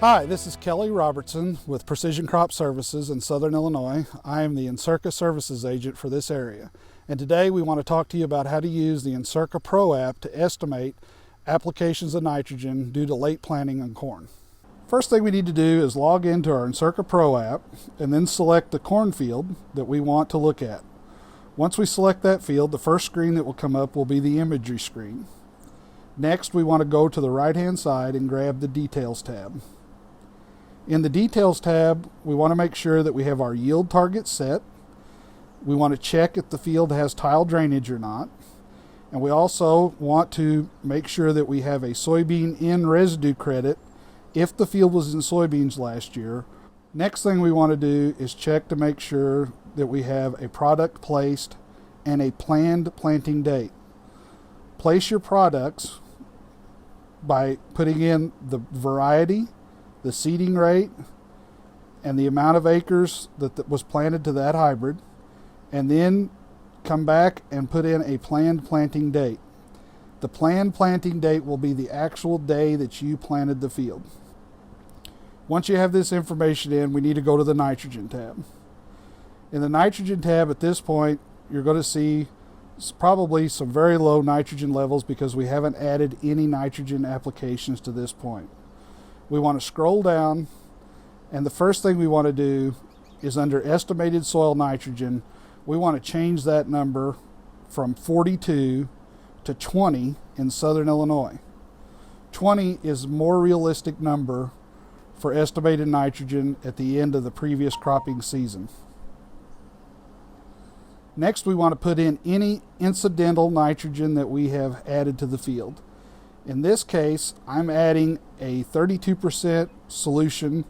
Hi, this is Kelly Robertson with Precision Crop Services in Southern Illinois. I am the Encirca services agent for this area. And today we want to talk to you about how to use the Encirca Pro app to estimate applications of nitrogen due to late planting on corn. First thing we need to do is log into our Encirca Pro app and then select the cornfield that we want to look at. Once we select that field, the first screen that will come up will be the imagery screen. Next, we want to go to the right-hand side and grab the Details tab. In the Details tab, we want to make sure that we have our yield target set. We want to check if the field has tile drainage or not. And we also want to make sure that we have a soybean N residue credit if the field was in soybeans last year. Next thing we want to do is check to make sure that we have a product placed and a planned planting date. Place your products by putting in the variety, the seeding rate, and the amount of acres that was planted to that hybrid, and then come back and put in a planned planting date. The planned planting date will be the actual day that you planted the field. Once you have this information in, we need to go to the nitrogen tab. In the nitrogen tab at this point, you're going to see probably some very low nitrogen levels because we haven't added any nitrogen applications to this point. We want to scroll down, and the first thing we want to do is under estimated soil nitrogen, we want to change that number from 42 to 20 in Southern Illinois. 20 is a more realistic number for estimated nitrogen at the end of the previous cropping season. Next, we want to put in any incidental nitrogen that we have added to the field. In this case, I'm adding a 32% solution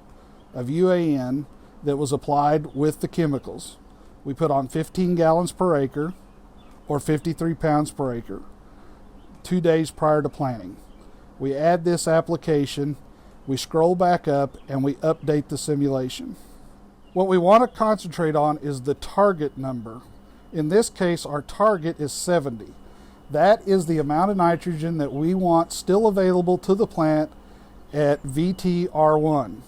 of UAN that was applied with the chemicals. We put on 15 gallons per acre or 53 pounds per acre 2 days prior to planting. We add this application, we scroll back up, and we update the simulation. What we want to concentrate on is the target number. In this case, our target is 70. That is the amount of nitrogen that we want still available to the plant at VTR1.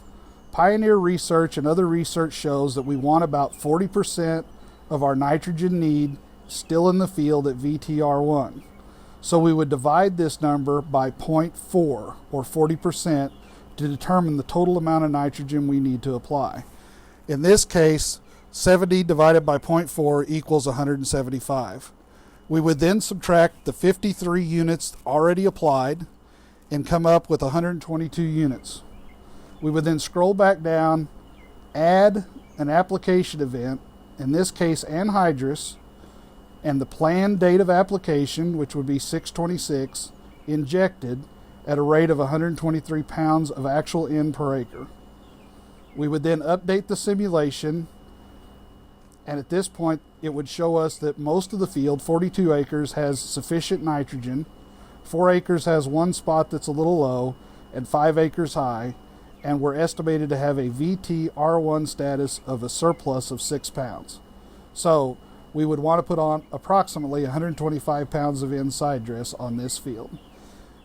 Pioneer research and other research shows that we want about 40% of our nitrogen need still in the field at VTR1. So we would divide this number by 0.4 or 40% to determine the total amount of nitrogen we need to apply. In this case, 70 divided by 0.4 equals 175. We would then subtract the 53 units already applied and come up with 122 units. We would then scroll back down, add an application event, in this case anhydrous, and the planned date of application, which would be 6/26, injected at a rate of 123 pounds of actual N per acre. We would then update the simulation, and at this point it would show us that most of the field, 42 acres, has sufficient nitrogen, 4 acres has one spot that's a little low, and 5 acres high, and we're estimated to have a VTR1 status of a surplus of 6 pounds. So we would want to put on approximately 125 pounds of N side dress on this field.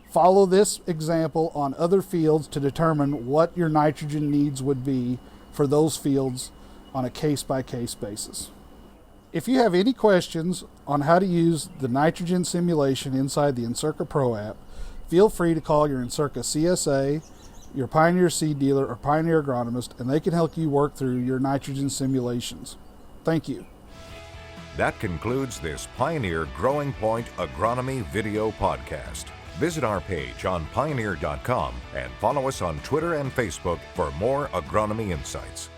Follow this example on other fields to determine what your nitrogen needs would be for those fields on a case-by-case basis. If you have any questions on how to use the nitrogen simulation inside the Encirca Pro app, feel free to call your Encirca CSA, your Pioneer seed dealer, or Pioneer agronomist, and they can help you work through your nitrogen simulations. Thank you. That concludes this Pioneer Growing Point Agronomy video podcast. Visit our page on pioneer.com and follow us on Twitter and Facebook for more agronomy insights.